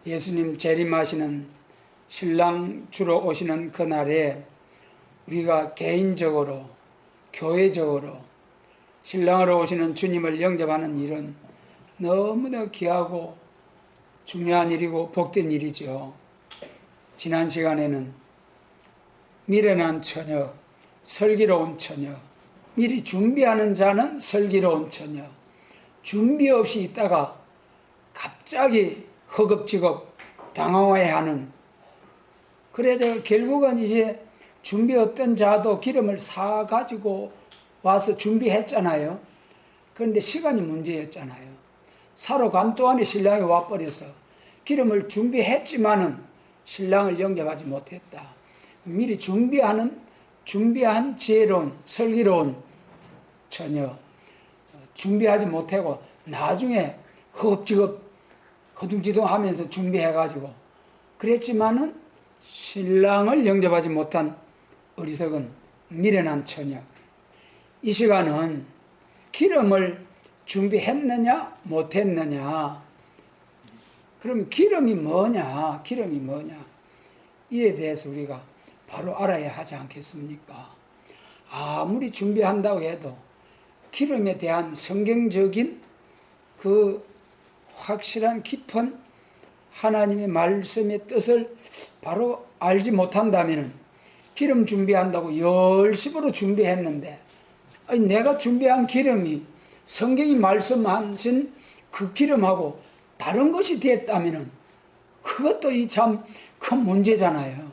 예수님 재림하시는 신랑 주로 오시는 그날에 우리가 개인적으로 교회적으로 신랑으로 오시는 주님을 영접하는 일은 너무나 귀하고 중요한 일이고 복된 일이죠. 지난 시간에는 미련한 처녀, 슬기로운 처녀, 미리 준비하는 자는 슬기로운 처녀, 준비 없이 있다가 갑자기 허겁지겁 당황해하는, 그래서 결국은 이제 준비 없던 자도 기름을 사가지고 와서 준비했잖아요. 그런데 시간이 문제였잖아요. 사러 간 동안에 신랑이 와버려서 기름을 준비했지만은 신랑을 영접하지 못했다. 미리 준비한 지혜로운 슬기로운 처녀, 준비하지 못하고 나중에 허겁지겁 허둥지둥하면서 준비해가지고 그랬지만은 신랑을 영접하지 못한 어리석은 미련한 처녀. 이 시간은 기름을 준비했느냐 못했느냐, 그러면 기름이 뭐냐, 기름이 뭐냐, 이에 대해서 우리가 바로 알아야 하지 않겠습니까? 아무리 준비한다고 해도 기름에 대한 성경적인 그 확실한 깊은 하나님의 말씀의 뜻을 바로 알지 못한다면 기름 준비한다고 열심으로 준비했는데 내가 준비한 기름이 성경이 말씀하신 그 기름하고 다른 것이 됐다면 그것도 이 참 큰 문제잖아요.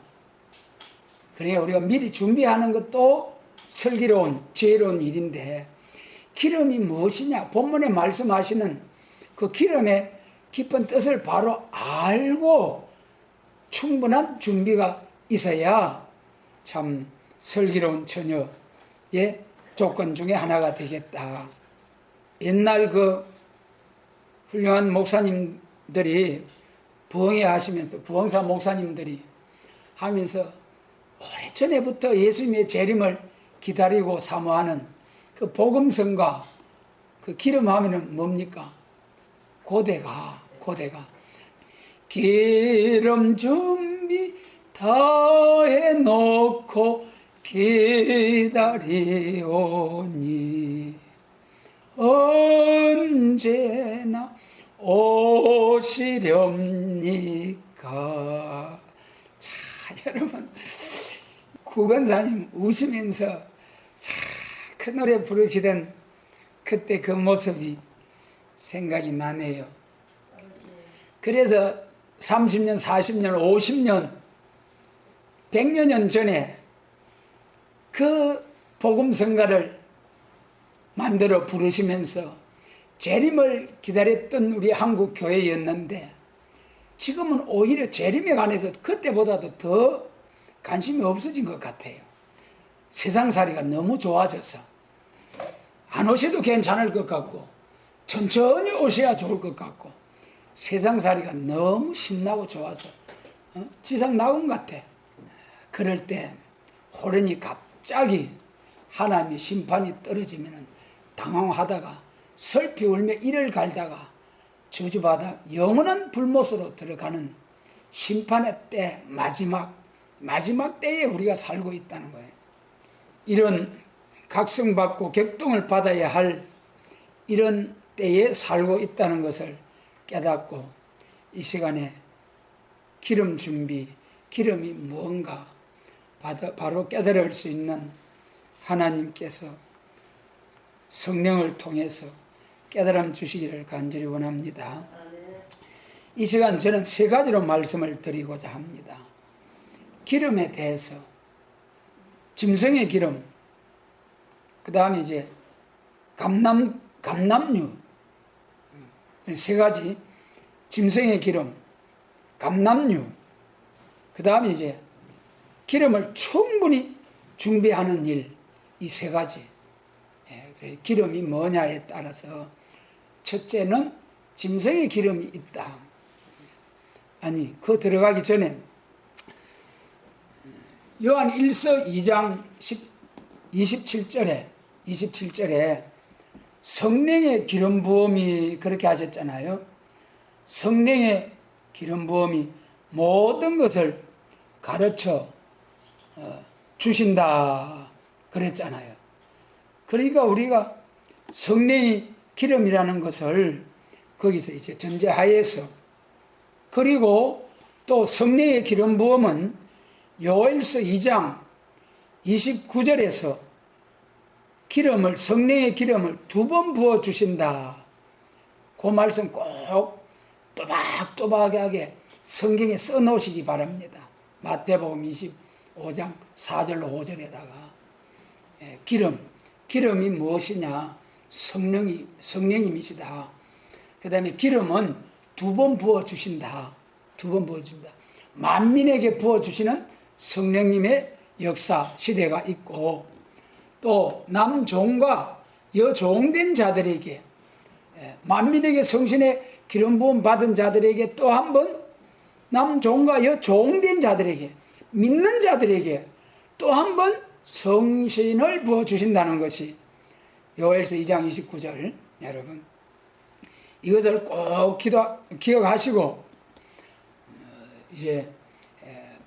그러니까 우리가 미리 준비하는 것도 슬기로운 지혜로운 일인데, 기름이 무엇이냐, 본문에 말씀하시는 그 기름의 깊은 뜻을 바로 알고 충분한 준비가 있어야 참 슬기로운 처녀의 조건 중에 하나가 되겠다. 옛날 그 훌륭한 목사님들이 부흥회 하시면서, 부흥사 목사님들이 하면서 오래전에부터 예수님의 재림을 기다리고 사모하는 그 복음성과 그 기름 하면은 뭡니까? 고대가 기름 준비 다 해놓고 기다리오니 언제나 오시렵니까? 자, 여러분, 구건사님 웃으면서 그 노래 부르시던 그때 그 모습이 생각이 나네요. 그래서 30년, 40년, 50년, 100여 전에 그 복음성가를 만들어 부르시면서 재림을 기다렸던 우리 한국 교회였는데, 지금은 오히려 재림에 관해서 그때보다도 더 관심이 없어진 것 같아요. 세상살이가 너무 좋아져서 안 오셔도 괜찮을 것 같고 천천히 오셔야 좋을 것 같고, 세상살이가 너무 신나고 좋아서 지상 나온 것 같아. 그럴 때 호련히 갑자기 하나님의 심판이 떨어지면 당황하다가 슬피 울며 이를 갈다가 저주받아 영원한 불못으로 들어가는 심판의 때, 마지막 때에 우리가 살고 있다는 거예요. 이런 각성받고 격동을 받아야 할 이런 때에 살고 있다는 것을 깨닫고, 이 시간에 기름 준비, 기름이 무언가 바로 깨달을 수 있는 하나님께서 성령을 통해서 깨달음 주시기를 간절히 원합니다. 이 시간 저는 세 가지로 말씀을 드리고자 합니다. 기름에 대해서, 짐승의 기름, 그 다음에 이제 감람류, 세 가지, 짐승의 기름, 감람류, 그 다음에 이제 기름을 충분히 준비하는 일, 이 세 가지. 기름이 뭐냐에 따라서 첫째는 짐승의 기름이 있다. 아니, 그 들어가기 전에 요한 1서 2장 27절에 성령의 기름 부음이 그렇게 하셨잖아요. 성령의 기름 부음이 모든 것을 가르쳐 주신다 그랬잖아요. 그러니까 우리가 성령의 기름이라는 것을 거기서 이제 전제하에서, 그리고 또 성령의 기름 부음은 요엘서 2장 29절에서 성령의 기름을 2번 부어 주신다. 그 말씀 꼭 또박또박하게 성경에 써놓으시기 바랍니다. 마태복음 25장 4절로 5절에다가 기름이 무엇이냐? 성령님이시다. 그 다음에 기름은 2번 부어주신다. 2번 부어준다. 만민에게 부어주시는 성령님의 역사, 시대가 있고, 또 남종과 여종된 자들에게, 만민에게 성신의 기름 부음 받은 자들에게 또 한 번, 남종과 여종된 자들에게, 믿는 자들에게 또 한 번 성신을 부어주신다는 것이 요엘서 2장 29절. 여러분, 이것을 꼭 기억하시고 이제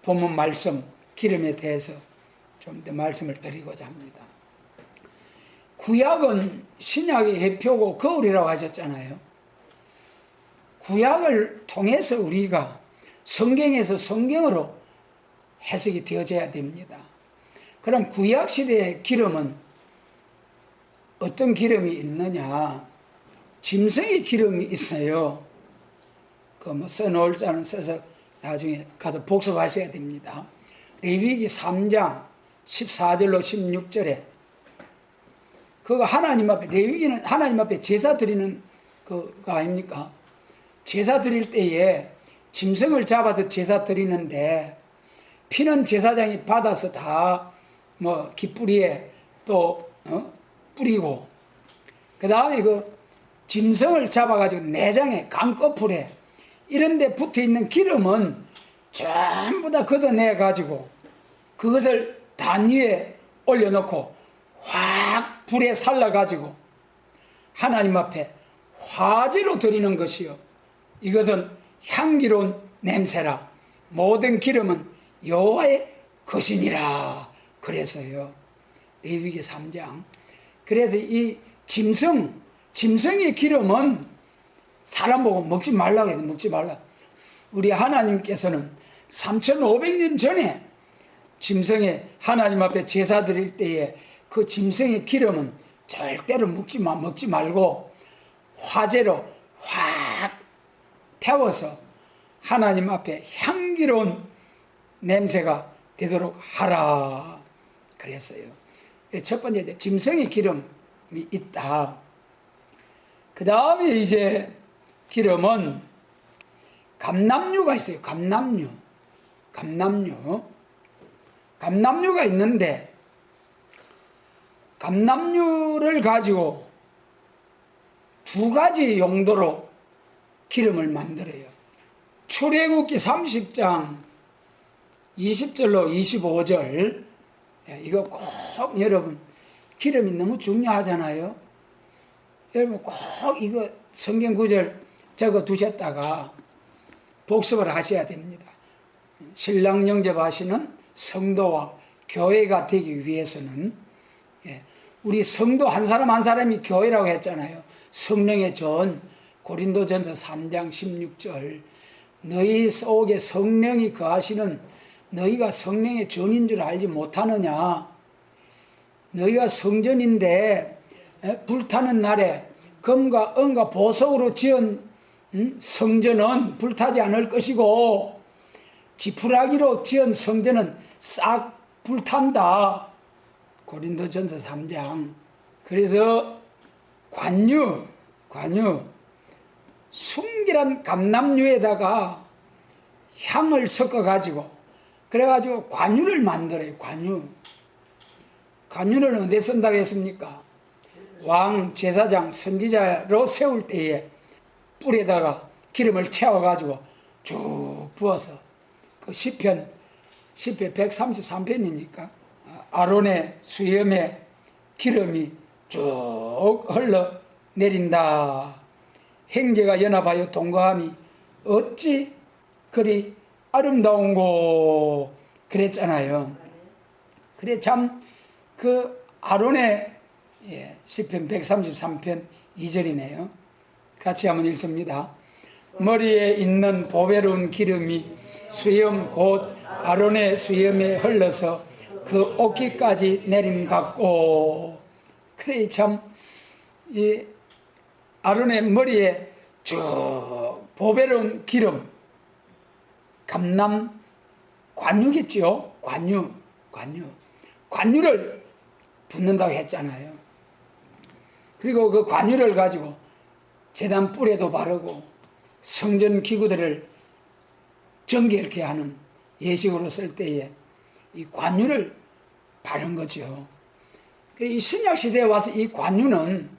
본문 말씀 기름에 대해서 좀 더 말씀을 드리고자 합니다. 구약은 신약의 해표고 거울이라고 하셨잖아요. 구약을 통해서 우리가 성경에서 성경으로 해석이 되어져야 됩니다. 그럼 구약 시대의 기름은 어떤 기름이 있느냐? 짐승의 기름이 있어요. 써놓을 자는 써서 나중에 가서 복습하셔야 됩니다. 레위기 3장 14절로 16절에 그거 하나님 앞에, 레위기는 하나님 앞에 제사 드리는 그거 아닙니까? 제사 드릴 때에 짐승을 잡아서 제사 드리는데 피는 제사장이 받아서 다 깃뿌리에 또 뿌리고, 그 다음에 그 짐승을 잡아가지고 내장에 강꺼풀에 이런 데 붙어있는 기름은 전부 다 걷어내가지고 그것을 단 위에 올려놓고 확 불에 살라가지고 하나님 앞에 화제로 드리는 것이요, 이것은 향기로운 냄새라. 모든 기름은 여호와의 것이니라. 그래서요, 레위기 3장. 그래서 이 짐승의 기름은 사람 보고 먹지 말라고 해서 먹지 말라. 우리 하나님께서는 3500년 전에 짐승의 하나님 앞에 제사 드릴 때에 그 짐승의 기름은 절대로 먹지 말고 화제로 확 태워서 하나님 앞에 향기로운 냄새가 되도록 하라 그랬어요. 첫 번째, 짐승의 기름이 있다. 그 다음에 이제 기름은 감람류가 있어요. 감람류가 있는데, 감람류를 가지고 2가지 용도로 기름을 만들어요. 출애굽기 30장 20절로 25절, 이거 꼭 여러분, 기름이 너무 중요하잖아요. 여러분 꼭 이거 성경 구절 적어 두셨다가 복습을 하셔야 됩니다. 신랑 영접하시는 성도와 교회가 되기 위해서는, 우리 성도 한 사람 한 사람이 교회라고 했잖아요. 성령의 전, 고린도전서 3장 16절, 너희 속에 성령이 거하시는 너희가 성령의 전인 줄 알지 못하느냐? 너희가 성전인데 불타는 날에 금과 은과 보석으로 지은 성전은 불타지 않을 것이고 지푸라기로 지은 성전은 싹 불탄다. 고린도전서 3장. 그래서 관유 순결한 감람류에다가 향을 섞어가지고 그래가지고 관유를 만들어요. 관유를 어디에 쓴다고 했습니까? 왕, 제사장, 선지자로 세울 때에 뿔에다가 기름을 채워가지고 쭉 부어서 그 시편 133편이니까 아론의 수염에 기름이 쭉 흘러내린다. 형제가 연합하여 동거함이 어찌 그리 아름다운고 그랬잖아요. 그래 참 그 아론의 시편 133편 2절이네요. 같이 한번 읽습니다. 머리에 있는 보배로운 기름이 수염 곧 아론의 수염에 흘러서 그 옷깃까지 내림 같고. 그래 참 이 아론의 머리에 쭉 보배로운 기름, 감람 관유겠죠. 관유를 붓는다고 했잖아요. 그리고 그 관유를 가지고 제단 뿔에도 바르고 성전 기구들을 정결케 하는 예식으로 쓸 때에 이 관유를 바른 거죠. 이 신약 시대에 와서 이 관유는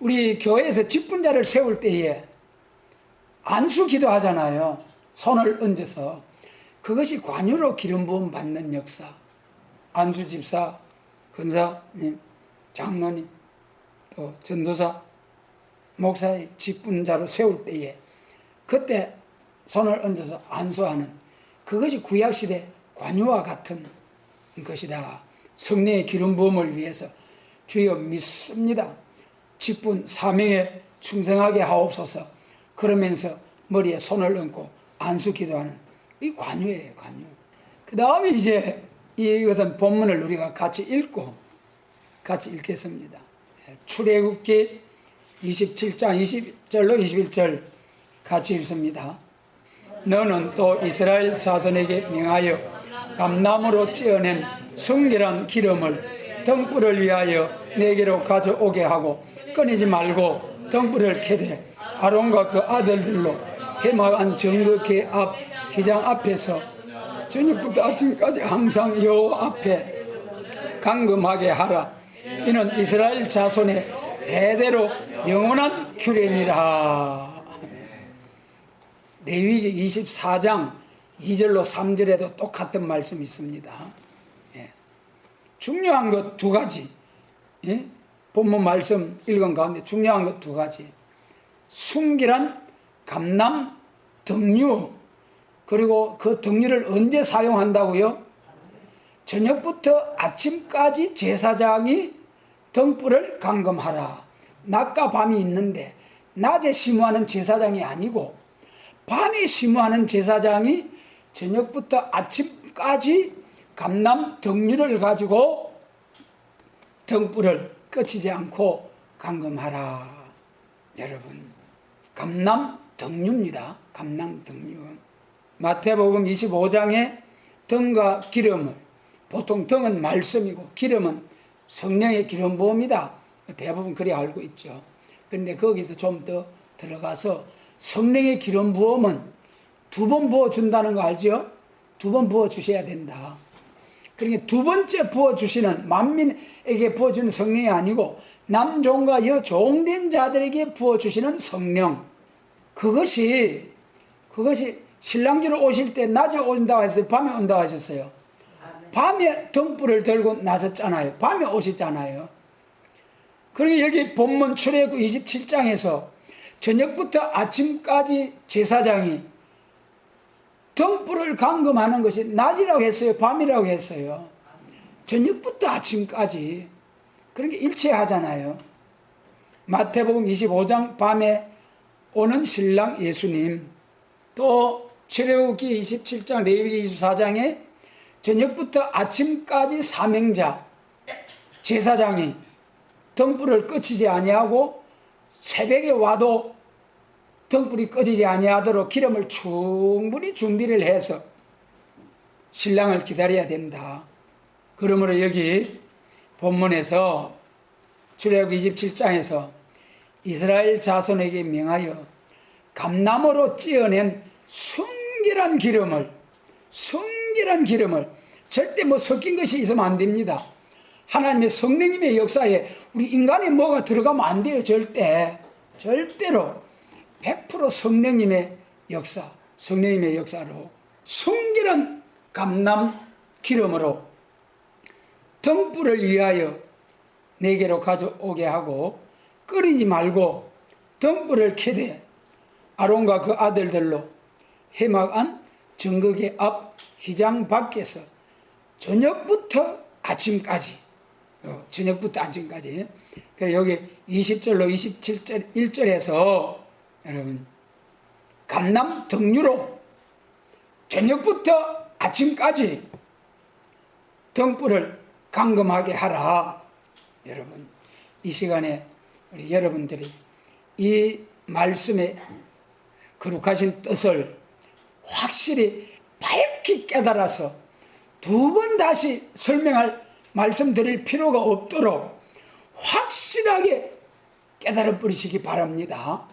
우리 교회에서 직분자를 세울 때에 안수 기도하잖아요. 손을 얹어서. 그것이 관유로 기름 부음 받는 역사. 안수 집사, 권사님, 장로님, 또 전도사, 목사의 직분자로 세울 때에 그때 손을 얹어서 안수하는 그것이 구약시대 관유와 같은 것이다. 성령의 기름 부음을 위해서 주여 믿습니다. 직분 사명에 충성하게 하옵소서. 그러면서 머리에 손을 얹고 안수 기도하는 이 관유예요. 관유. 그 다음에 이제 이것은 본문을 우리가 같이 읽겠습니다. 출애굽기 27장 20절로 21절 같이 읽습니다. 너는 또 이스라엘 자손에게 명하여 감나무로 찌어낸 순결한 기름을 등불을 위하여 내게로 가져오게 하고 끊이지 말고 등불을 켜되 아론과 그 아들들로 해막한 정극회 앞 기장 앞에서 저녁부터 아침까지 항상 여호와 앞에 감금하게 하라. 이는 이스라엘 자손의 대대로 영원한 규례니라. 레위기 24장 2절로 3절에도 똑같은 말씀이 있습니다. 중요한 것 두 가지. 본문 말씀 읽은 가운데 중요한 것 두 가지. 순결한 감람 등유. 그리고 그 등유를 언제 사용한다고요? 저녁부터 아침까지 제사장이 등불을 감금하라. 낮과 밤이 있는데 낮에 심호하는 제사장이 아니고 밤에 심호하는 제사장이 저녁부터 아침까지 감람 등유를 가지고 등불을 꺼치지 않고 감금하라. 여러분, 감람 등유입니다. 감람 등유. 마태복음 25장에 등과 기름을, 보통 등은 말씀이고 기름은 성령의 기름 부음이다. 대부분 그리 알고 있죠. 그런데 거기서 좀 더 들어가서 성령의 기름 부음은 2번 부어준다는 거 알죠? 2번 부어주셔야 된다. 그러니까 2번째 부어주시는 만민에게 부어주는 성령이 아니고 남종과 여종된 자들에게 부어주시는 성령. 그것이 신랑주로 오실 때 낮에 온다고 했어요? 밤에 온다고 하셨어요? 밤에 등불을 들고 나섰잖아요. 밤에 오셨잖아요. 그리고 여기 본문 출애굽 27장에서 저녁부터 아침까지 제사장이 등불을 감금하는 것이 낮이라고 했어요? 밤이라고 했어요? 저녁부터 아침까지. 그러니까 일체하잖아요. 마태복음 25장 밤에 오는 신랑 예수님, 또 출애굽기 27장 레위기 24장에 저녁부터 아침까지 사명자 제사장이 등불을 꺼치지 아니하고 새벽에 와도 등불이 꺼지지 아니하도록 기름을 충분히 준비를 해서 신랑을 기다려야 된다. 그러므로 여기 본문에서 출애굽기 27장에서 이스라엘 자손에게 명하여 감나무로 찌어낸 순결한 기름을 절대 섞인 것이 있으면 안 됩니다. 하나님의 성령님의 역사에 우리 인간의 뭐가 들어가면 안 돼요. 절대로 100% 성령님의 역사로 순결한 감람 기름으로 등불을 위하여 내게로 가져오게 하고 끓이지 말고 등불을 켜되 아론과 그 아들들로 회막 안 정거기 앞 휘장 밖에서 저녁부터 아침까지, 저녁부터 아침까지. 그래서 여기 20절로 27절 1절에서 여러분 감람 등유로 저녁부터 아침까지 등불을 감금하게 하라. 여러분 이 시간에 우리 여러분들이 이 말씀의 거룩하신 뜻을 확실히 밝히 깨달아서 두 번 다시 설명할 말씀드릴 필요가 없도록 확실하게 깨달아 버리시기 바랍니다.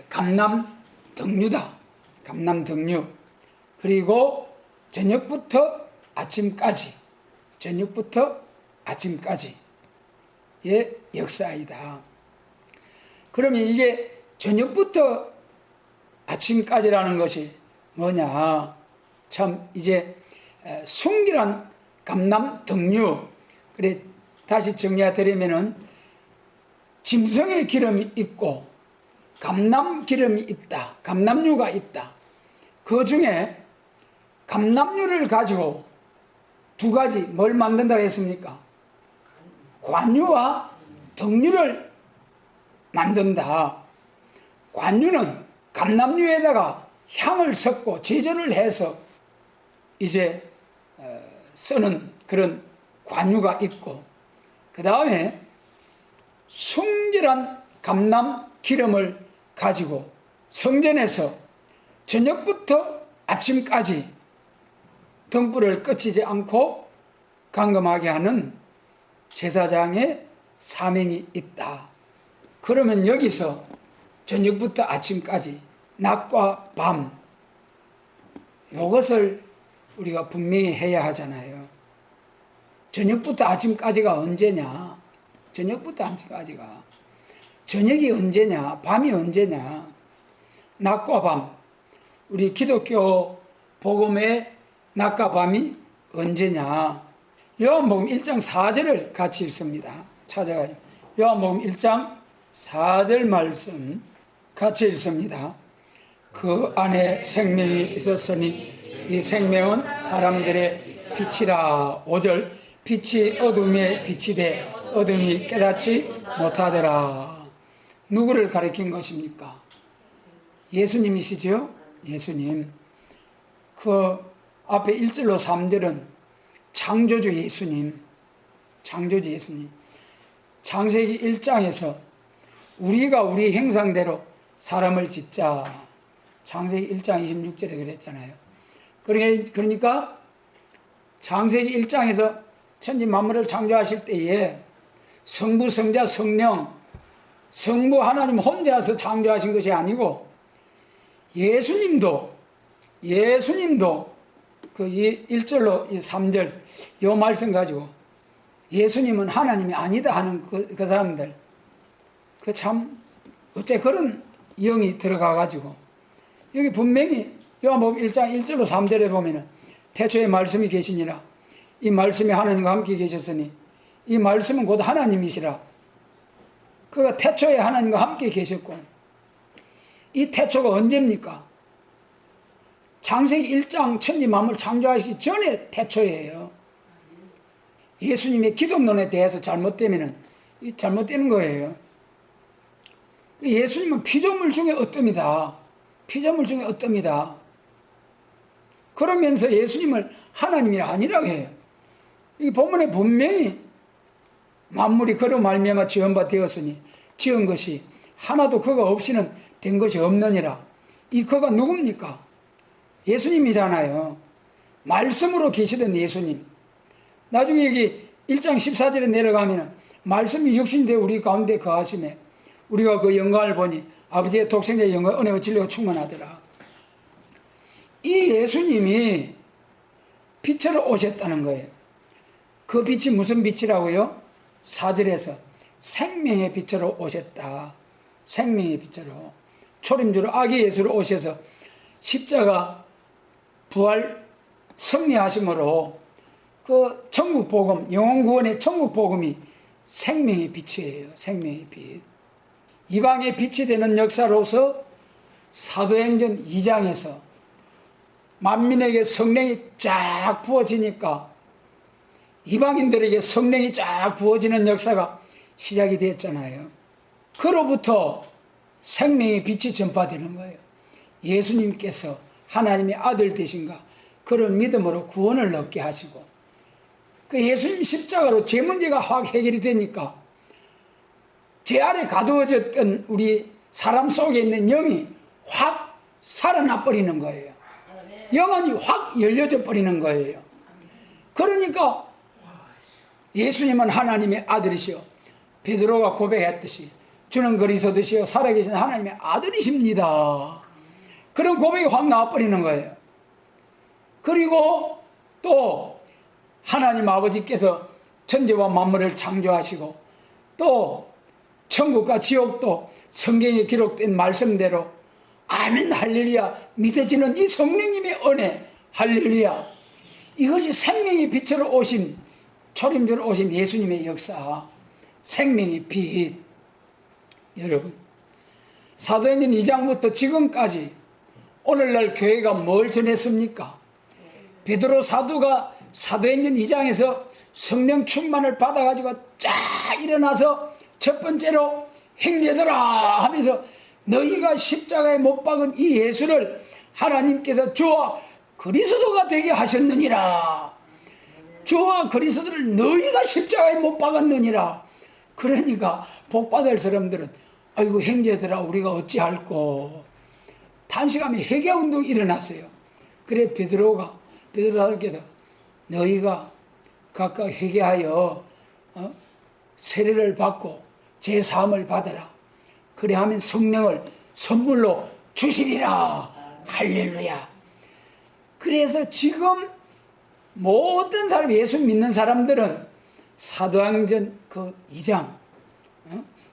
감람 등유다. 감람 등유. 그리고 저녁부터 아침까지, 저녁부터 아침까지의 역사이다. 그러면 이게 저녁부터 아침까지라는 것이 뭐냐? 참 이제 순결한 감람 등유. 그래 다시 정리해 드리면은 짐승의 기름이 있고 감람 기름이 있다. 감람유가 있다. 그 중에 감람유를 가지고 두 가지 뭘 만든다고 했습니까? 관유와 등유를 만든다. 관유는 감람유에다가 향을 섞고 제조를 해서 이제 쓰는 그런 관유가 있고, 그 다음에 순결한 감람 기름을 가지고 성전에서 저녁부터 아침까지 등불을 꺼치지 않고 감금하게 하는 제사장의 사명이 있다. 그러면 여기서 저녁부터 아침까지 낮과 밤 이것을 우리가 분명히 해야 하잖아요. 저녁부터 아침까지가 언제냐? 저녁부터 아침까지가 저녁이 언제냐? 밤이 언제냐? 낮과 밤. 우리 기독교 복음의 낮과 밤이 언제냐? 요한복음 1장 4절을 같이 읽습니다. 찾아가지고 요한복음 1장 4절 말씀 같이 읽습니다. 그 안에 생명이 있었으니 이 생명은 사람들의 빛이라. 5절 빛이 어둠에 빛이 돼 어둠이 깨닫지 못하더라. 누구를 가리킨 것입니까? 예수님이시죠? 예수님. 그 앞에 1절로 3절은 창조주 예수님. 창조주 예수님. 창세기 1장에서 우리가 우리 형상대로 사람을 짓자. 창세기 1장 26절에 그랬잖아요. 그러니까 창세기 1장에서 천지 만물을 창조하실 때에 성부, 성자, 성령, 성부 하나님 혼자서 창조하신 것이 아니고 예수님도 그 1절로 3절 요 말씀 가지고 예수님은 하나님이 아니다 하는 그 사람들, 그 참 어째 그런 영이 들어가 가지고 여기 분명히 요한복음 1장 1절로 3절에 보면은 태초에 말씀이 계시니라. 이 말씀이 하나님과 함께 계셨으니 이 말씀은 곧 하나님이시라. 그가 태초에 하나님과 함께 계셨고, 이 태초가 언제입니까? 창세기 1장 천지 만물 창조하시기 전에 태초예요. 예수님의 기독론에 대해서 잘못되면은 잘못되는 거예요. 예수님은 피조물 중에 어뜸이다. 피조물 중에 어뜸이다. 그러면서 예수님을 하나님이 아니라고 해요. 이 본문에 분명히 만물이 그로 말미암아 지은 바 되었으니 지은 것이 하나도 그가 없이는 된 것이 없느니라. 이 그가 누굽니까? 예수님이잖아요. 말씀으로 계시던 예수님. 나중에 여기 1장 14절에 내려가면 말씀이 육신되어 우리 가운데 거하심에 우리가 그 영광을 보니 아버지의 독생자의 영광 은혜와 진리가 충만하더라. 이 예수님이 빛으로 오셨다는 거예요. 그 빛이 무슨 빛이라고요? 4절에서 생명의 빛으로 오셨다. 생명의 빛으로 초림주로 아기 예수로 오셔서 십자가 부활 승리하심으로 그 천국 복음, 영혼 구원의 천국 복음이 생명의 빛이에요. 생명의 빛. 이방의 빛이 되는 역사로서 사도행전 2장에서 만민에게 성령이 쫙 부어지니까 이방인들에게 성령이 쫙 부어지는 역사가 시작이 됐잖아요. 그로부터 생명의 빛이 전파되는 거예요. 예수님께서 하나님의 아들 되신가 그런 믿음으로 구원을 얻게 하시고, 그 예수님 십자가로 죄 문제가 확 해결이 되니까 죄 아래 가두어졌던 우리 사람 속에 있는 영이 확 살아나 버리는 거예요. 영혼이 확 열려져 버리는 거예요. 그러니까 예수님은 하나님의 아들이시오. 베드로가 고백했듯이 주는 그리스도시요 살아계신 하나님의 아들이십니다. 그런 고백이 확 나와버리는 거예요. 그리고 또 하나님 아버지께서 천지와 만물을 창조하시고 또 천국과 지옥도 성경에 기록된 말씀대로 아멘 할렐루야 믿어지는 이 성령님의 은혜 할렐루야, 이것이 생명의 빛으로 오신 초림주로 오신 예수님의 역사, 생명의 빛. 여러분, 사도행전 2장부터 지금까지 오늘날 교회가 뭘 전했습니까? 베드로 사도가 사도행전 2장에서 성령 충만을 받아가지고 쫙 일어나서 첫 번째로 형제들아 하면서 너희가 십자가에 못 박은 이 예수를 하나님께서 주와 그리스도가 되게 하셨느니라. 주와 그리스도를 너희가 십자가에 못 박았느니라. 그러니까 복받을 사람들은 아이고 형제들아 우리가 어찌할꼬 단식하며 회개운동이 일어났어요. 그래 베드로사도께서 너희가 각각 회개하여 세례를 받고 제사함을 받아라. 그래 하면 성령을 선물로 주시리라. 할렐루야. 그래서 지금 모든 사람, 예수 믿는 사람들은 사도행전 그 2장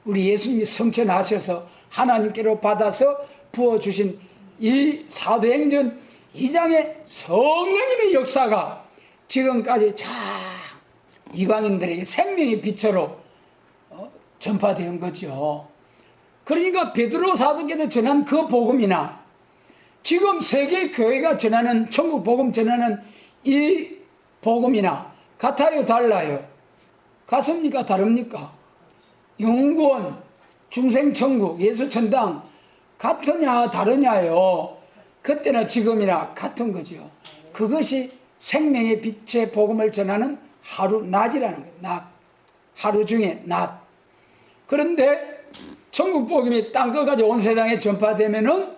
우리 예수님이 성천하셔서 하나님께로 받아서 부어주신 이 사도행전 2장의 성령님의 역사가 지금까지 자 이방인들에게 생명의 빛으로 전파된 거죠. 그러니까 베드로 사도께서 전한 그 복음이나 지금 세계 교회가 전하는 천국 복음 전하는 이 복음이나 같아요, 달라요? 같습니까, 다릅니까? 영구원, 중생천국, 예수천당 같으냐 다르냐요? 그때나 지금이나 같은 거죠. 그것이 생명의 빛의 복음을 전하는 하루 낮이라는 거예요. 낮. 하루 중에 낮. 그런데 천국 복음이 땅끝까지 온 세상에 전파되면은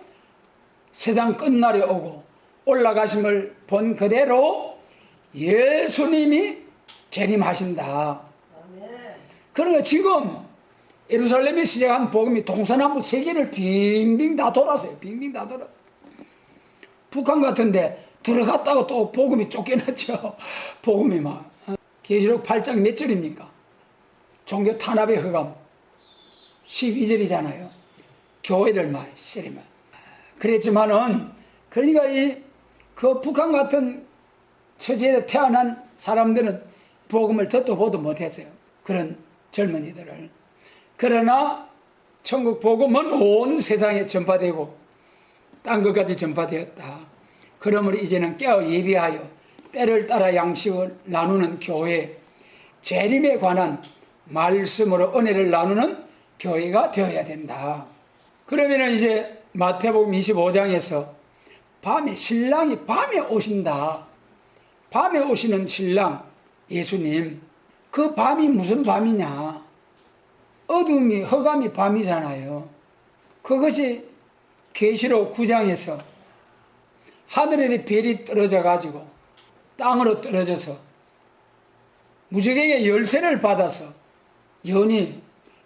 세상 끝날에 오고 올라가심을 본 그대로 예수님이 재림하신다. 그러니까 지금 예루살렘에 시작한 복음이 동서남북 세계를 빙빙 다 돌았어요. 빙빙 다 돌아. 북한 같은데 들어갔다고 또 복음이 쫓겨났죠. 복음이 막. 계시록 8장 몇 절입니까? 종교 탄압의 흑암 12절이잖아요. 교회를 막 세리만. 그랬지만은 그러니까 그 북한 같은 처지에 태어난 사람들은 복음을 듣도 보도 못했어요. 그런 젊은이들을. 그러나 천국 복음은 온 세상에 전파되고 땅끝까지 전파되었다. 그러므로 이제는 깨어 예비하여 때를 따라 양식을 나누는 교회, 재림에 관한 말씀으로 은혜를 나누는 교회가 되어야 된다. 그러면 이제 마태복음 25장에서 신랑이 밤에 오신다. 밤에 오시는 신랑 예수님, 그 밤이 무슨 밤이냐? 어둠이 흑암이 밤이잖아요. 그것이 계시록 9장에서 하늘에 별이 떨어져 가지고 땅으로 떨어져서 무적에게 열쇠를 받아서 연이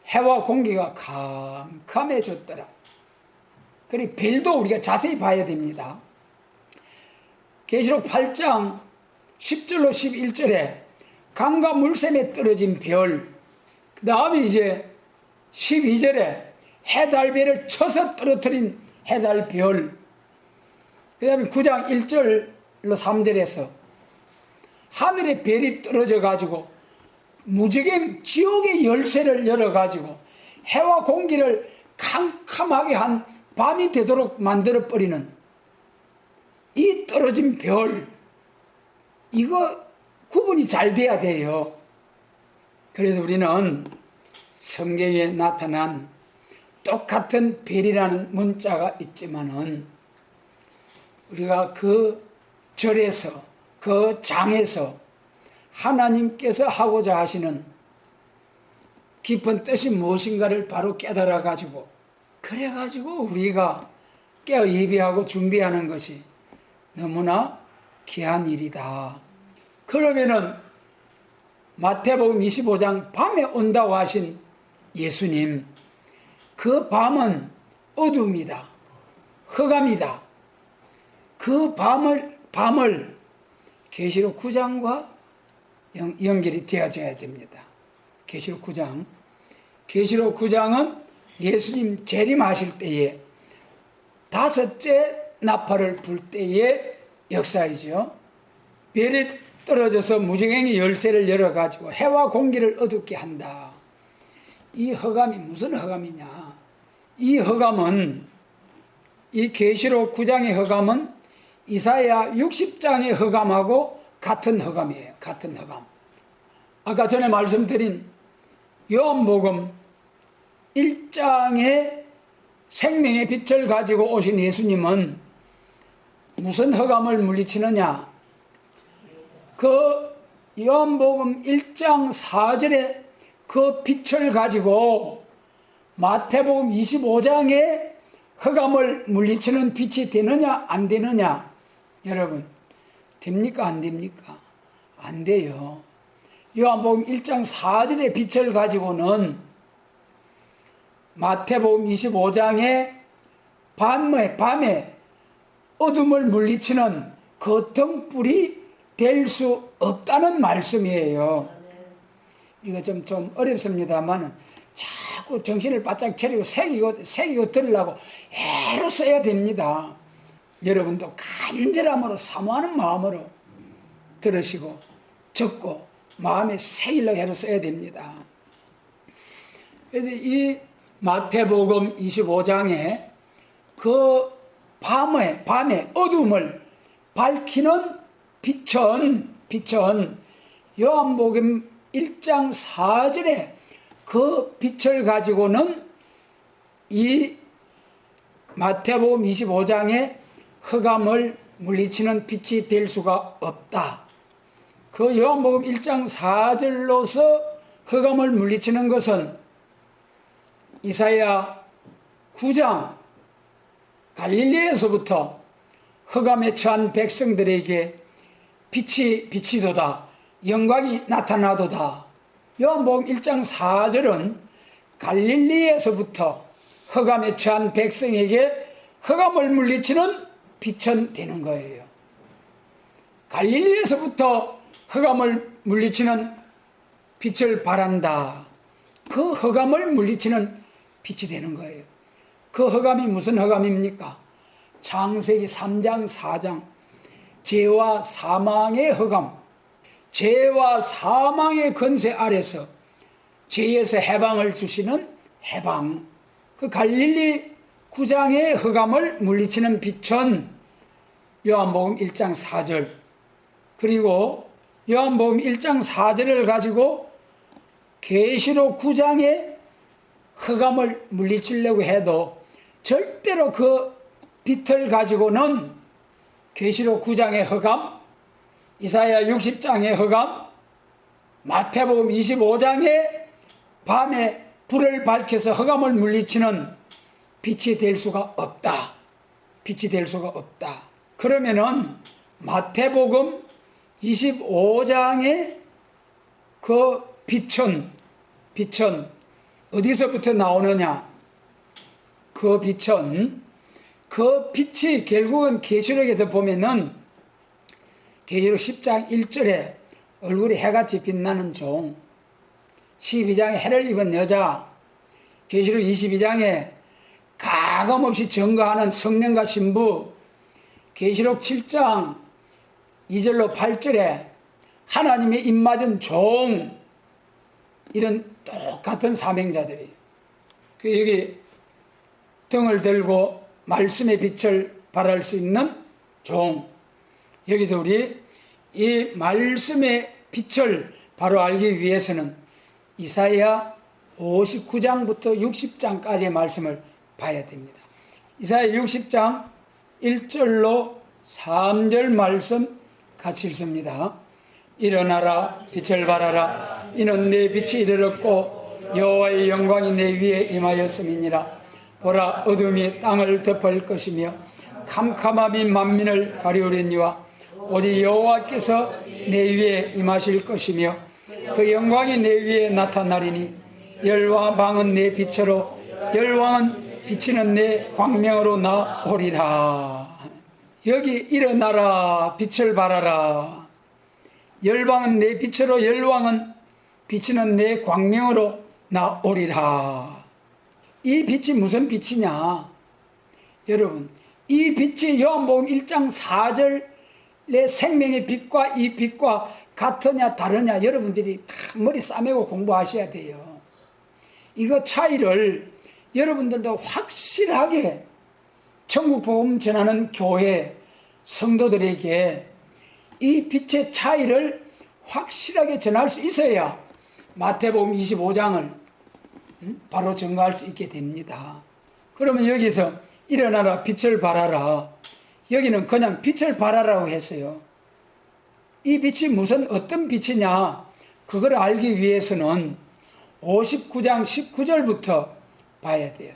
해와 공기가 캄캄해졌더라. 그리고 별도 우리가 자세히 봐야 됩니다. 계시록 8장 10절로 11절에 강과 물샘에 떨어진 별, 그 다음에 이제 12절에 해달별을 쳐서 떨어뜨린 해달별, 그 다음에 9장 1절로 3절에서 하늘에 별이 떨어져 가지고 무적의 지옥의 열쇠를 열어 가지고 해와 공기를 캄캄하게 한 밤이 되도록 만들어 버리는 이 떨어진 별, 이거 구분이 잘 돼야 돼요. 그래서 우리는 성경에 나타난 똑같은 별이라는 문자가 있지만은 우리가 그 절에서, 그 장에서 하나님께서 하고자 하시는 깊은 뜻이 무엇인가를 바로 깨달아 가지고, 그래 가지고 우리가 깨어 예배하고 준비하는 것이 너무나 귀한 일이다. 그러면은 마태복음 25장 밤에 온다고 하신 예수님, 그 밤은 어둠이다, 흑암이다. 그 밤을 계시록 9장과 연결이 되어져야 됩니다. 계시록 9장. 계시록 9장은 예수님 재림하실 때에 다섯째 나팔을 불 때의 역사이죠. 별이 떨어져서 무지개의 열쇠를 열어가지고 해와 공기를 어둡게 한다. 이 흑암이 무슨 흑암이냐? 이 흑암은, 이 계시록 9장의 흑암은 이사야 60장의 흑암하고 같은 흑암이에요. 같은 흑암. 아까 전에 말씀드린 요한복음 1장의 생명의 빛을 가지고 오신 예수님은 무슨 흑암을 물리치느냐? 그 요한복음 1장 4절에 그 빛을 가지고 마태복음 25장에 흑암을 물리치는 빛이 되느냐 안 되느냐? 여러분, 됩니까 안 됩니까? 안 돼요. 요한복음 1장 4절의 빛을 가지고는 마태복음 25장의 밤에 어둠을 물리치는 그 등불이 될 수 없다는 말씀이에요. 이거 좀 어렵습니다만 자꾸 정신을 바짝 차리고 새기고 들으려고 애로 써야 됩니다. 여러분도 간절함으로 사모하는 마음으로 들으시고 적고 마음에 새기려고 애로 써야 됩니다. 그래서 이 마태복음 25장에 그 밤에 어둠을 밝히는 빛은 요한복음 1장 4절에 그 빛을 가지고는 이 마태복음 25장의 흑암을 물리치는 빛이 될 수가 없다. 그 요한복음 1장 4절로서 흑암을 물리치는 것은 이사야 9장 갈릴리에서부터 흑암에 처한 백성들에게 빛이도다, 영광이 나타나도다. 요한복음 1장 4절은 갈릴리에서부터 흑암에 처한 백성에게 흑암을 물리치는 빛은 되는 거예요. 갈릴리에서부터 흑암을 물리치는 빛을 바란다. 그 흑암을 물리치는 빛이 되는 거예요. 그 흑암이 무슨 흑암입니까? 창세기 3장 4장 죄와 사망의 흑암, 죄와 사망의 권세 아래서 죄에서 해방을 주시는 해방, 그 갈릴리 9장의 흑암을 물리치는 빛은 요한복음 1장 4절, 그리고 요한복음 1장 4절을 가지고 계시록 9장의 흑암을 물리치려고 해도 절대로 그 빛을 가지고는 계시록 9장의 흑암, 이사야 60장의 흑암, 마태복음 25장의 밤에 불을 밝혀서 흑암을 물리치는 빛이 될 수가 없다. 빛이 될 수가 없다. 그러면은 마태복음 25장의 그 빛은 어디서부터 나오느냐? 그 빛이 결국은 계시록에서 보면은 계시록 10장 1절에 얼굴이 해같이 빛나는 종, 12장에 해를 입은 여자, 계시록 22장에 가감없이 증거하는 성령과 신부, 계시록 7장 2절로 8절에 하나님의 입맞은 종, 이런 똑같은 사명자들이 여기 등을 들고 말씀의 빛을 발할 수 있는 종, 여기서 우리 이 말씀의 빛을 바로 알기 위해서는 이사야 59장부터 60장까지의 말씀을 봐야 됩니다. 이사야 60장 1절로 3절 말씀 같이 읽습니다. 일어나라, 빛을 발하라. 이는 내 빛이 이르렀고 여호와의 영광이 내 위에 임하였음이니라. 보라, 어둠이 땅을 덮을 것이며 캄캄함이 만민을 가리우리니와 오직 여호와께서 내 위에 임하실 것이며 그 영광이 내 위에 나타나리니 열방은 내 빛으로 열왕은 비치는 내 광명으로 나오리라. 여기 일어나라, 빛을 발하라. 열방은 내 빛으로 열왕은 비치는 내 광명으로 나오리라. 이 빛이 무슨 빛이냐? 여러분, 이 빛이 요한복음 1장 4절의 생명의 빛과 이 빛과 같으냐 다르냐 여러분들이 다 머리 싸매고 공부하셔야 돼요. 이거 차이를 여러분들도 확실하게 천국 복음 전하는 교회 성도들에게 이 빛의 차이를 확실하게 전할 수 있어야 마태복음 25장을 바로 증거할 수 있게 됩니다. 그러면 여기서 일어나라, 빛을 발하라. 여기는 그냥 빛을 발하라고 했어요. 이 빛이 무슨 어떤 빛이냐? 그걸 알기 위해서는 59장 19절부터 봐야 돼요.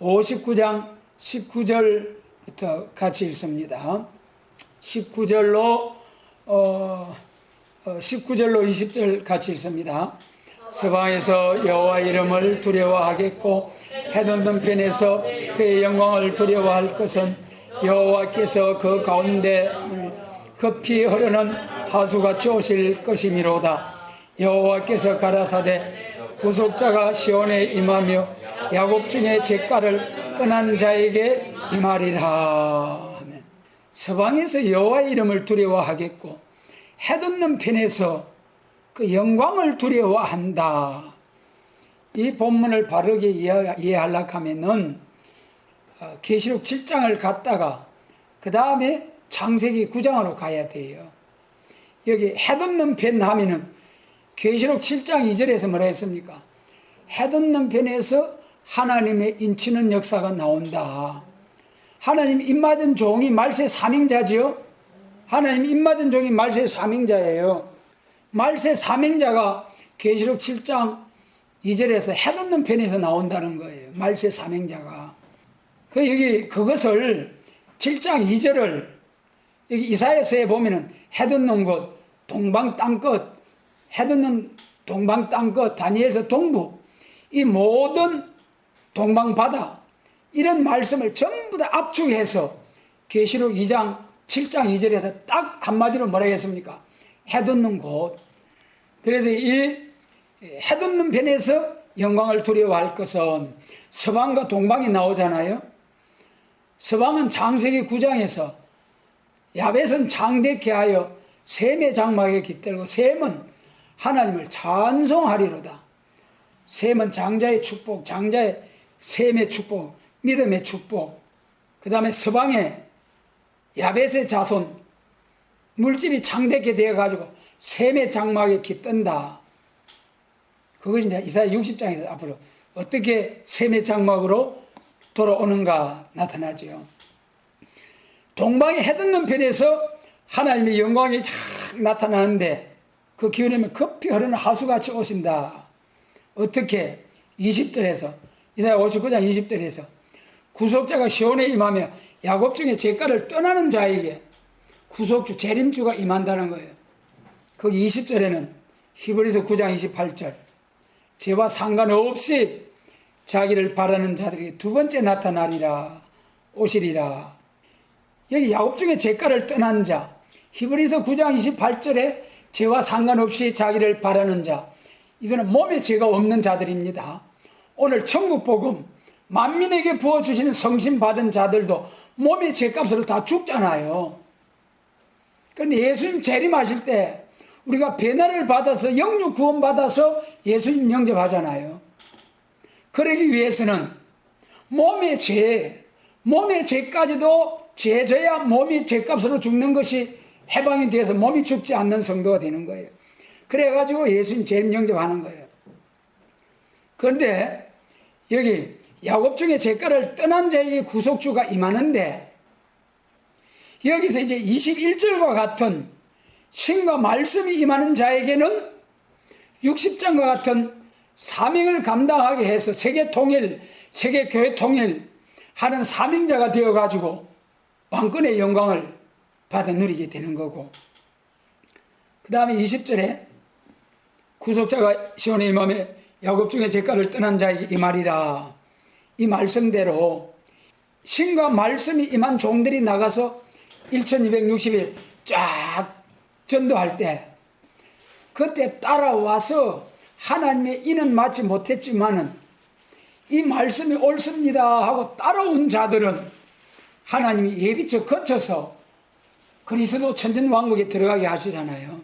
59장 19절부터 같이 읽습니다. 19절로 20절 같이 읽습니다. 서방에서 여호와 이름을 두려워하겠고 해돋는 편에서 그의 영광을 두려워할 것은 여호와께서 그 가운데 급히 흐르는 하수같이 오실 것이미로다. 여호와께서 가라사대 구속자가 시온에 임하며 야곱 중에 제가를 떠난 자에게 임하리라. 서방에서 여호와의 이름을 두려워하겠고 해돋는 편에서 그 영광을 두려워한다. 이 본문을 바르게 이해하려고 하면은 계시록 7장을 갔다가 그 다음에 창세기 9장으로 가야 돼요. 여기 해돋는 편 하면은 계시록 7장 2절에서 뭐라 했습니까? 해돋는 편에서 하나님의 인치는 역사가 나온다. 하나님 입맞은 종이 말세 사명자지요. 하나님 입맞은 종이 말세 사명자예요. 말세 사명자가 계시록 7장 2절에서 해돋는 편에서 나온다는 거예요. 말세 사명자가. 여기 그것을 7장 2절을 여기 이사야서에 보면은 해돋는 곳, 동방 땅끝, 해돋는 동방 땅끝, 다니엘서 동부, 이 모든 동방 바다 이런 말씀을 전부 다 압축해서 계시록 2장 7장 2절에서 딱 한마디로 뭐라 했습니까? 해돋는 곳. 그래서 이 해돋는 편에서 영광을 두려워할 것은 서방과 동방이 나오잖아요. 서방은 창세기 9장에서 야벳은 장대케 하여 셈의 장막에 깃들고 셈은 하나님을 찬송하리로다. 셈은 장자의 축복, 장자의 셈의 축복, 믿음의 축복. 그 다음에 서방에 야벳의 자손, 물질이 창대케 되어가지고 셈의 장막에 깃든다. 그것이 이제 이사야 60장에서 앞으로 어떻게 셈의 장막으로 돌아오는가 나타나죠. 동방에 해돋는 편에서 하나님의 영광이 쫙 나타나는데 그 기운이면 급히 흐르는 하수같이 오신다. 어떻게? 20절에서 이사야 59장 20절에서 구속자가 시온에 임하며 야곱 중에 제가를 떠나는 자에게 구속주 재림주가 임한다는 거예요. 거기 20절에는 히브리서 9장 28절 죄와 상관없이 자기를 바라는 자들에게 두 번째 나타나리라 오시리라. 여기 야곱 중에 제가를 떠난 자 히브리서 9장 28절에 죄와 상관없이 자기를 바라는 자 이거는 몸에 죄가 없는 자들입니다. 오늘 천국 복음 만민에게 부어주시는 성신 받은 자들도 몸의 죄값으로 다 죽잖아요. 그런데 예수님 재림하실 때 우리가 배나를 받아서 영육 구원 받아서 예수님 영접하잖아요. 그러기 위해서는 몸의 죄까지도 죄져야 몸이 죄값으로 죽는 것이 해방이 돼서 몸이 죽지 않는 성도가 되는 거예요. 그래가지고 예수님 재림 영접하는 거예요. 그런데 여기 야곱 중에 제가를 떠난 자에게 구속주가 임하는데, 여기서 이제 21절과 같은 신과 말씀이 임하는 자에게는 60장과 같은 사명을 감당하게 해서 세계 통일, 세계 교회 통일 하는 사명자가 되어가지고 왕권의 영광을 받아 누리게 되는 거고, 그 다음에 20절에 구속자가 시온의 임함에 야곱 중에 제가를 떠난 자에게 임하리라. 이 말씀대로 신과 말씀이 임한 종들이 나가서 1260일 쫙 전도할 때, 그때 따라와서 하나님의 인은 맞지 못했지만은 이 말씀이 옳습니다 하고 따라온 자들은 하나님이 예비처 거쳐서 그리스도 천전왕국에 들어가게 하시잖아요.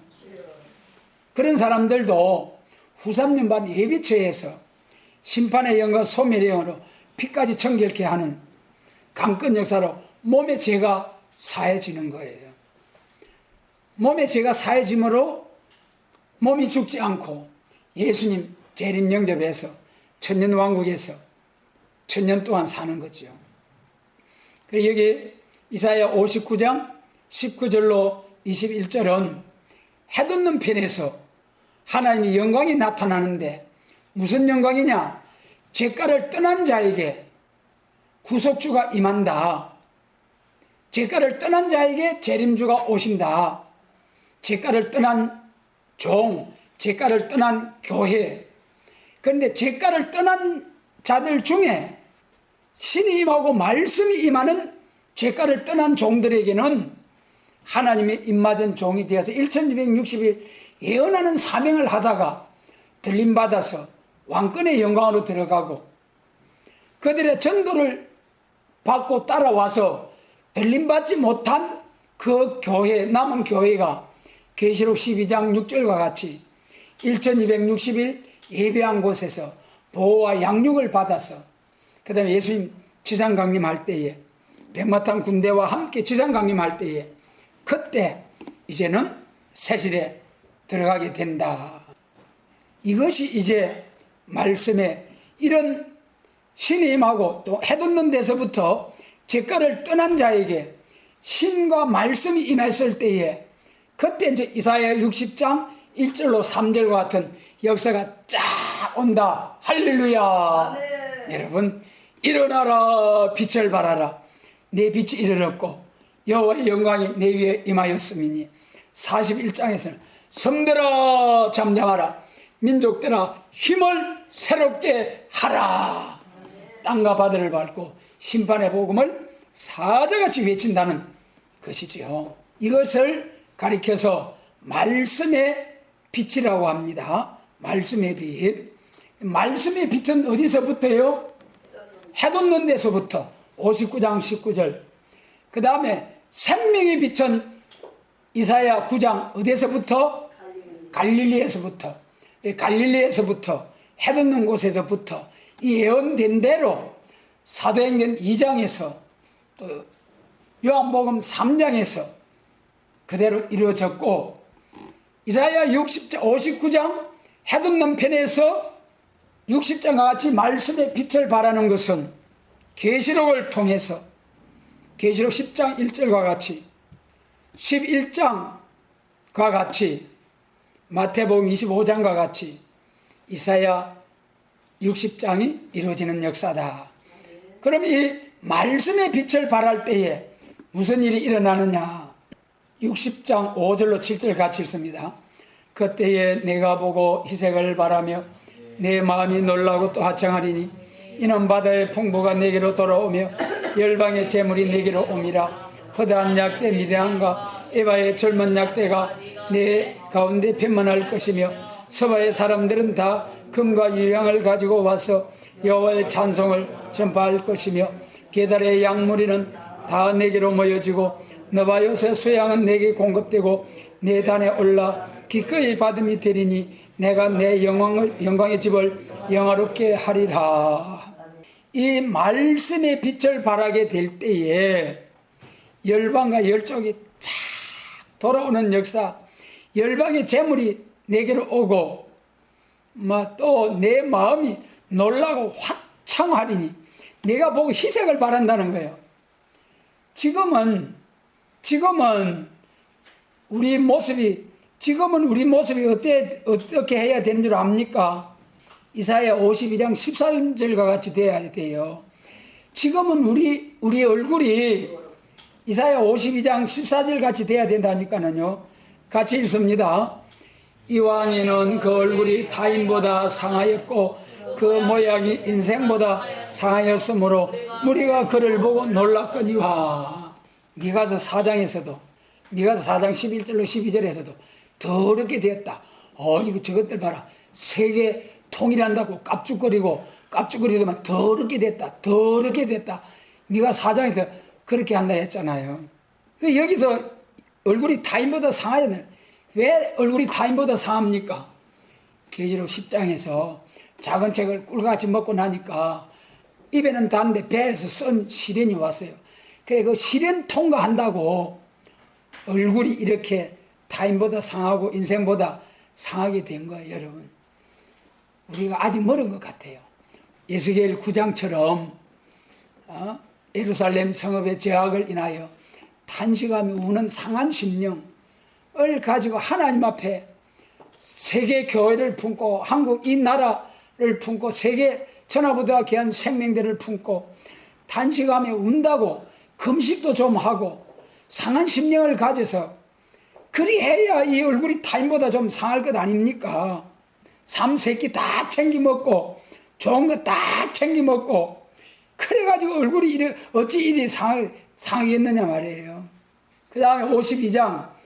그런 사람들도 후삼년반 예비처에서 심판의 영과 소멸의 영으로 피까지 청결케 하는 강권 역사로 몸의 죄가 사해지는 거예요. 몸의 죄가 사해짐으로 몸이 죽지 않고 예수님 재림 영접해서 천년왕국에서 천년 동안 사는 거죠. 그리고 여기 이사야 59장 19절로 21절은 해돋는 편에서 하나님의 영광이 나타나는데, 무슨 영광이냐? 죄가를 떠난 자에게 구속주가 임한다. 죄가를 떠난 자에게 재림주가 오신다. 죄가를 떠난 종, 죄가를 떠난 교회. 그런데 죄가를 떠난 자들 중에 신이 임하고 말씀이 임하는 죄가를 떠난 종들에게는 하나님의 입맞은 종이 되어서 1260일 예언하는 사명을 하다가 들림받아서 왕권의 영광으로 들어가고, 그들의 전도를 받고 따라와서 들림받지 못한 그 교회, 남은 교회가 계시록 12장 6절과 같이 1260일 예배한 곳에서 보호와 양육을 받아서, 그 다음에 예수님 지상 강림할 때에 백마탄 군대와 함께 지상 강림할 때에 그때 이제는 새시대 들어가게 된다. 이것이 이제 말씀에 이런 신이 임하고 또 해돋는 데서부터 죄가를 떠난 자에게 신과 말씀이 임했을 때에 그때 이제 이사야 60장 1절로 3절과 같은 역사가 쫙 온다. 할렐루야. 네. 여러분, 일어나라, 빛을 발하라. 내 빛이 이르렀고 여호와의 영광이 내 위에 임하였음이니. 41장에서는 섬들아 잠잠하라, 민족들아 힘을 새롭게 하라. 땅과 바다를 밟고 심판의 복음을 사자같이 외친다는 것이지요. 이것을 가리켜서 말씀의 빛이라고 합니다. 말씀의 빛. 말씀의 빛은 어디서부터요? 해돋는 데서부터. 59장 19절. 그 다음에 생명의 빛은 이사야 9장 어디서부터? 갈릴리에서부터. 갈릴리에서부터, 해돋는 곳에서부터 이 예언된 대로 사도행전 2장에서 또 요한복음 3장에서 그대로 이루어졌고, 이사야 59장 해돋는 편에서 60장과 같이 말씀의 빛을 발하는 것은 계시록을 통해서 계시록 10장 1절과 같이 11장과 같이 마태복음 25장과 같이 이사야 60장이 이루어지는 역사다. 그럼 이 말씀의 빛을 발할 때에 무슨 일이 일어나느냐? 60장 5절로 7절 같이 읽습니다. 그때에 내가 보고 희색을 바라며 내 마음이 놀라고 또 하청하리니 이는 바다의 풍부가 내게로 돌아오며 열방의 재물이 내게로 옴이라. 허다한 약대 미대함과 에바의 젊은 약대가 내 가운데 편만할 것이며 서바의 사람들은 다 금과 유향을 가지고 와서 여호와의 찬송을 전파할 것이며 게달의 양무리는 다 내게로 모여지고 너바요새 수양은 내게 공급되고 내 단에 올라 기꺼이 받음이 되리니 내가 내 영광의 집을 영화롭게 하리라. 이 말씀의 빛을 발하게 될 때에 열방과 열족이 쫙 돌아오는 역사, 열방의 재물이 내게로 오고 또 내 마음이 놀라고 화창하리니 내가 보고 희색을 바란다는 거예요. 지금은 우리 모습이 어떻게 해야 되는 줄 압니까? 이사야 52장 14절과 같이 돼야 돼요. 지금은 우리 얼굴이 이사야 52장 14절 같이 돼야 된다니까요. 같이 읽습니다. 이왕에는 그 얼굴이 타인보다 상하였고 그 모양이 인생보다 상하였으므로 우리가 그를 보고 놀랐거니와. 미가서 4장 11절로 12절에서도 더럽게 되었다. 이거 저것들 봐라. 세계 통일한다고 깝죽거리더만 더럽게 됐다. 미가 4장에서 그렇게 한다 했잖아요. 여기서 얼굴이 타인보다 상하였네. 왜 얼굴이 타인보다 상합니까? 계시록 10장에서 작은 책을 꿀같이 먹고 나니까 입에는 단데 배에서 쓴 시련이 왔어요. 그래 그 시련 통과한다고 얼굴이 이렇게 타인보다 상하고 인생보다 상하게 된 거예요. 여러분, 우리가 아직 멀은 것 같아요. 에스겔 9장처럼 예루살렘 성읍의 제약을 인하여 탄식하며 우는 상한 심령을 가지고 하나님 앞에 세계 교회를 품고 한국 이 나라를 품고 세계 전하보다 귀한 생명들을 품고 탄식하며 운다고 금식도 좀 하고 상한 심령을 가져서 그리해야 이 얼굴이 타인보다 좀 상할 것 아닙니까? 삼세끼 다 챙겨 먹고 좋은 거 다 챙겨 먹고 그래가지고 얼굴이 어찌 이리 상하겠느냐 말이에요. 그 다음에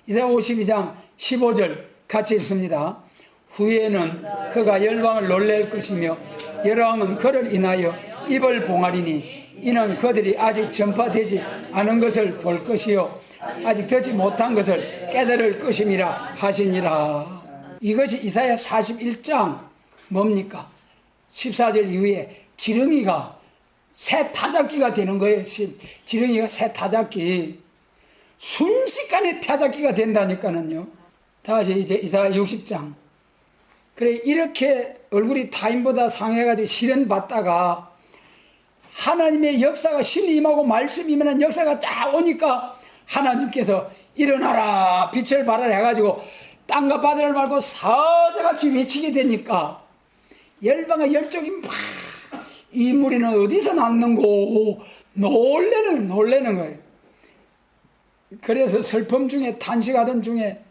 이사야 52장 15절 같이 읽습니다. 후에는 그가 열방을 놀랄 것이며 열왕은 그를 인하여 입을 봉하리니 이는 그들이 아직 전파되지 않은 것을 볼 것이요 아직 듣지 못한 것을 깨달을 것임이라 하시니라. 이것이 이사야 41장 뭡니까? 14절 이후에 지렁이가 새 타작기가 되는 거예요. 지렁이가 새 타작기, 순식간에 타작기가 된다니까는요. 다시 이제 이사야 60장. 그래 이렇게 얼굴이 타인보다 상해가지고 시련 받다가 하나님의 역사가 신이 임하고 말씀이 임하는 역사가 쫙 오니까 하나님께서 일어나라 빛을 발하라 해가지고 땅과 바다를 말고 사자같이 외치게 되니까 열방의 열정이 막 이 무리는 어디서 났는고 놀래는 거예요. 그래서 슬픔 중에 탄식하던 중에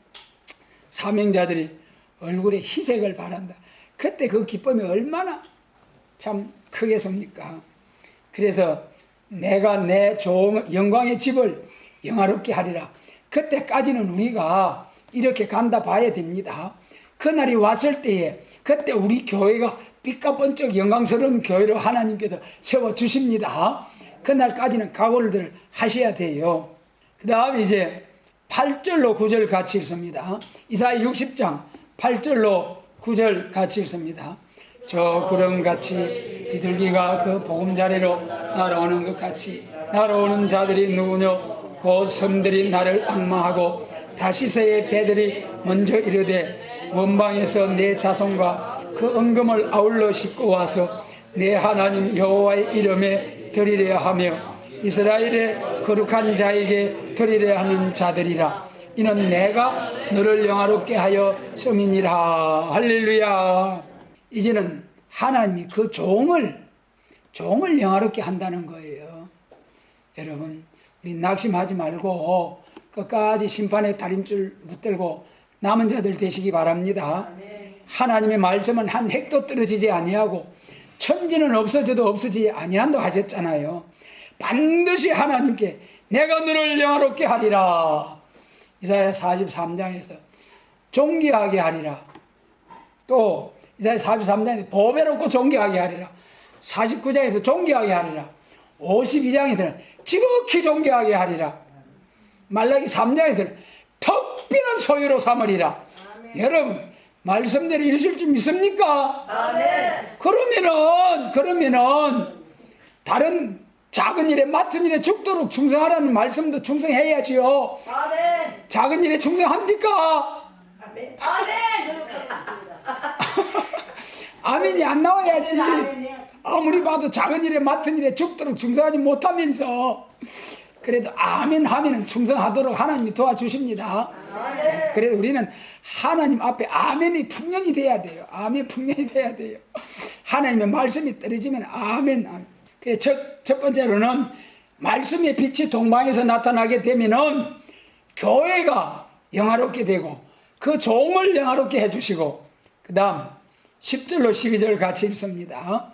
사명자들이 얼굴에 희색을 바란다. 그때 그 기쁨이 얼마나 참 크겠습니까? 그래서 내가 내 영광의 집을 영화롭게 하리라. 그때까지는 우리가 이렇게 간다 봐야 됩니다. 그날이 왔을 때에 그때 우리 교회가 빛깔번쩍 영광스러운 교회로 하나님께서 세워주십니다. 그날까지는 각오를 하셔야 돼요. 그 다음에 이제 8절로 9절 같이 읽습니다. 이사야 60장 8절로 9절 같이 읽습니다. 저 구름같이 비둘기가 그 보금자리로 날아오는 것 같이 날아오는 자들이 누구뇨? 곧 섬들이 나를 악마하고 다시서의 배들이 먼저 이르되 원방에서 내 자손과 그 은금을 아울러 싣고 와서 내 하나님 여호와의 이름에 드리려 하며 이스라엘의 거룩한 자에게 드리려 하는 자들이라. 이는 내가 너를 영화롭게 하여 섬이니라. 할렐루야. 이제는 하나님이 그 종을 영화롭게 한다는 거예요. 여러분, 우리 낙심하지 말고 끝까지 심판의 다림줄 붙들고 남은 자들 되시기 바랍니다. 하나님의 말씀은 한 획도 떨어지지 아니하고 천지는 없어져도 없어지지 아니한다고 하셨잖아요. 반드시 하나님께 내가 너를 영화롭게 하리라. 이사야 43장에서 존귀하게 하리라. 또 이사야 43장에서 보배롭고 존귀하게 하리라. 49장에서 존귀하게 하리라. 52장에서는 지극히 존귀하게 하리라. 말라기 3장에서는 특별한 소유로 삼으리라. 아멘. 여러분 말씀대로 이루실 줄 믿습니까? 아멘. 그러면은 다른 작은 일에 맡은 일에 죽도록 충성하라는 말씀도 충성해야지요. 아멘. 작은 일에 충성합니까? 아멘. 아멘이 안 나와야지. 아멘이요. 아무리 봐도 작은 일에 맡은 일에 죽도록 충성하지 못하면서 그래도 아멘 하면은 충성하도록 하나님이 도와주십니다. 그래도 우리는 하나님 앞에 아멘이 풍년이 돼야 돼요. 아멘 풍년이 돼야 돼요. 하나님의 말씀이 떨어지면 아멘. 아멘. 그래서 첫 번째로는 말씀의 빛이 동방에서 나타나게 되면은 교회가 영화롭게 되고 그 종을 영화롭게 해주시고, 그 다음 10절로 12절 같이 읽습니다.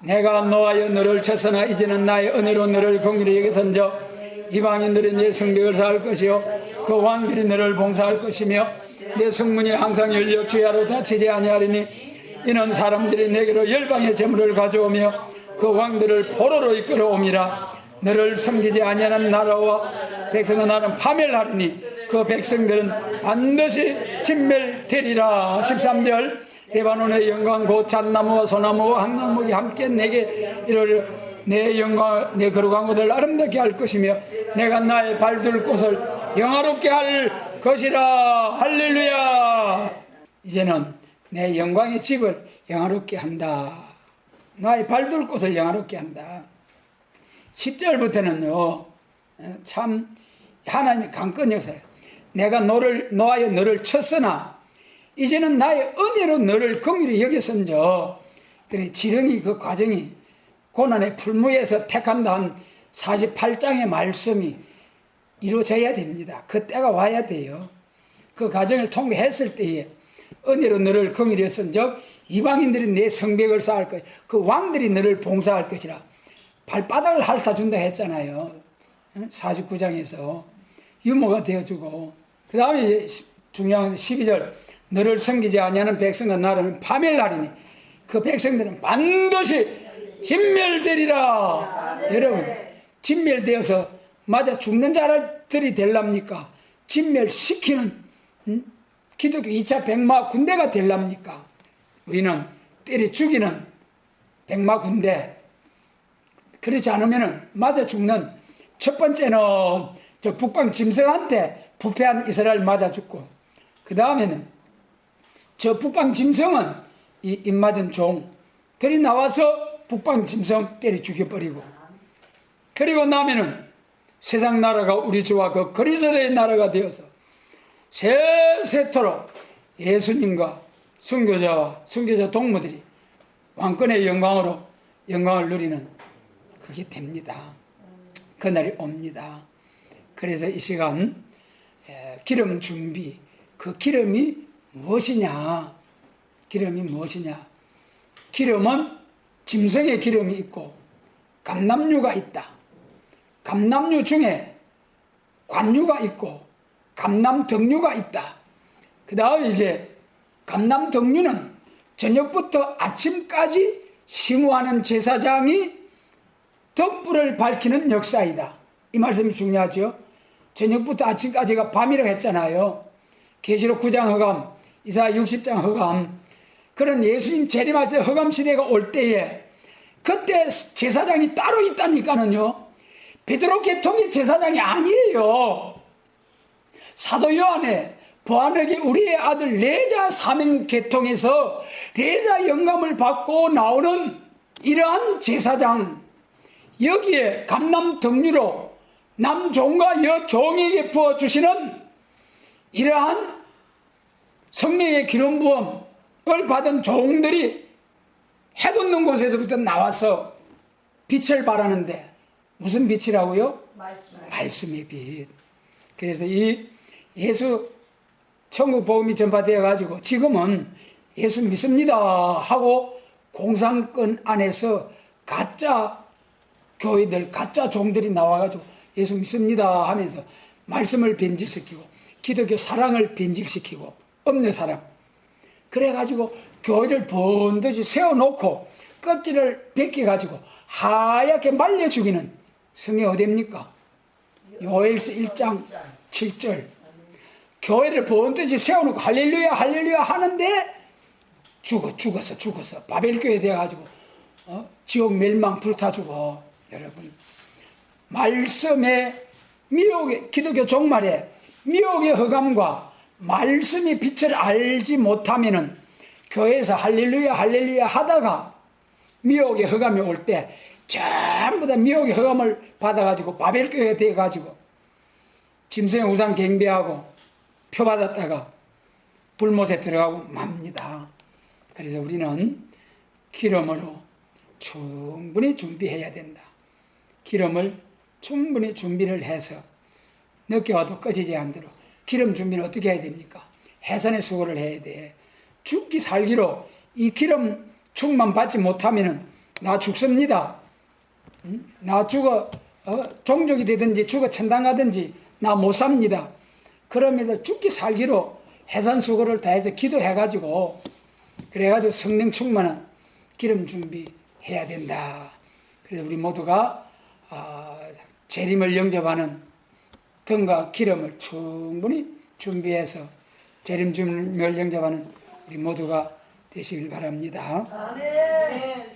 내가 노하여 너를 쳤으나 이제는 나의 은혜로 너를 긍휼히 여기선저 이방인들이 내 성벽을 쌓을 것이요 그 왕들이 너를 봉사할 것이며 내 성문이 항상 열려 주야로 닫히지 아니하리니 이는 사람들이 내게로 열방의 재물을 가져오며 그 왕들을 포로로 이끌어옴이라. 너를 섬기지 아니하는 나라와 백성은 나는 파멸하리니 그 백성들은 반드시 진멸되리라. 13절 레바논의 영광 곧 잣나무와 소나무와 항나무가 함께 내게 이르러 내 영광 내 거룩한 곳을 아름답게 할 것이며 내가 나의 발둘 곳을 영화롭게 할 것이라. 할렐루야. 이제는 내 영광의 집을 영화롭게 한다. 나의 발둘 곳을 영화롭게 한다. 10절부터는요 참 하나님의 강권 역사예요. 내가 노하여 너를 쳤으나 이제는 나의 은혜로 너를 긍휼히 여겼은저. 그래 지렁이 그 과정이 고난의 풀무에서 택한다 한 48장의 말씀이 이루어져야 됩니다. 그 때가 와야 돼요. 그 과정을 통과했을 때에 은혜로 너를 긍휼히 여겼은즉 이방인들이 내 성벽을 쌓을 것이라. 그 왕들이 너를 봉사할 것이라. 발바닥을 핥아준다 했잖아요. 49장에서 유모가 되어주고, 그 다음에 중요한 12절 너를 섬기지 아니하는 백성과 나라는 파멸하리니 그 백성들은 반드시 진멸되리라. 여러분 진멸되어서 맞아 죽는 자들이 되랍니까? 진멸시키는 기독교 2차 백마 군대가 되랍니까? 우리는 때려 죽이는 백마 군대. 그렇지 않으면 맞아 죽는, 첫 번째는 저 북방 짐승한테 부패한 이스라엘 맞아 죽고, 그 다음에는 저 북방 짐승은 이 입맞은 종들이 나와서 북방 짐승 때려 죽여버리고, 그리고 나면은 세상 나라가 우리 주와 그 그리스도의 나라가 되어서 세세토록 예수님과 순교자 동무들이 왕권의 영광으로 영광을 누리는 그게 됩니다. 그날이 옵니다. 그래서 이 시간 기름 준비, 그 기름이 무엇이냐? 기름이 무엇이냐? 기름은 짐승의 기름이 있고 감람류가 있다. 감람류 중에 관류가 있고 감람덕류가 있다. 그 다음에 이제 감람덕류는 저녁부터 아침까지 심호하는 제사장이 덕불을 밝히는 역사이다. 이 말씀이 중요하죠. 저녁부터 아침까지가 밤이라고 했잖아요. 계시록 9장 허감, 이사야 60장 허감. 그런 예수님 재림할 때 허감 시대가 올 때에 그때 제사장이 따로 있다니까는요. 베드로 계통의 제사장이 아니에요. 사도 요한의 보아너게 우리의 아들 레자 사명 계통에서 레자 영감을 받고 나오는 이러한 제사장, 여기에 감람덕류로 남종과 여종에게 부어주시는 이러한 성령의 기름 부음을 받은 종들이 해돋는 곳에서부터 나와서 빛을 발하는데, 무슨 빛이라고요? 말씀의 빛. 그래서 이 예수 천국 복음이 전파되어 가지고 지금은 예수 믿습니다 하고 공산권 안에서 가짜 교회들, 가짜 종들이 나와가지고 예수 믿습니다 하면서 말씀을 변질시키고 기독교 사랑을 변질시키고 없는 사람, 그래가지고 교회를 번듯이 세워놓고 껍질을 벗겨가지고 하얗게 말려 죽이는 성경 어디입니까? 요엘서 1장 7절. 교회를 번듯이 세워놓고 할렐루야 할렐루야 하는데 죽었어. 바벨교회 돼가지고 지옥 멸망 불타주고. 여러분 말씀의 미혹의 기독교 종말에 미혹의 흑암과 말씀의 빛을 알지 못하면은 교회에서 할렐루야 할렐루야 하다가 미혹의 흑암이 올 때 전부 다 미혹의 흑암을 받아가지고 바벨교회가 돼가지고 짐승의 우상 경배하고 표 받았다가 불못에 들어가고 맙니다. 그래서 우리는 기름으로 충분히 준비해야 된다. 기름을 충분히 준비를 해서 늦게 와도 꺼지지 않도록. 기름 준비는 어떻게 해야 됩니까? 해산의 수고를 해야 돼. 죽기 살기로 이 기름 충만 받지 못하면 나 죽습니다. 나 죽어 종족이 되든지 죽어 천당 가든지 나 못 삽니다. 그러면서 죽기 살기로 해산 수고를 다해서 기도해가지고 그래가지고 성령 충만한 기름 준비해야 된다. 그래서 우리 모두가 재림을 영접하는 등과 기름을 충분히 준비해서 재림을 영접하는 우리 모두가 되시길 바랍니다. 아멘.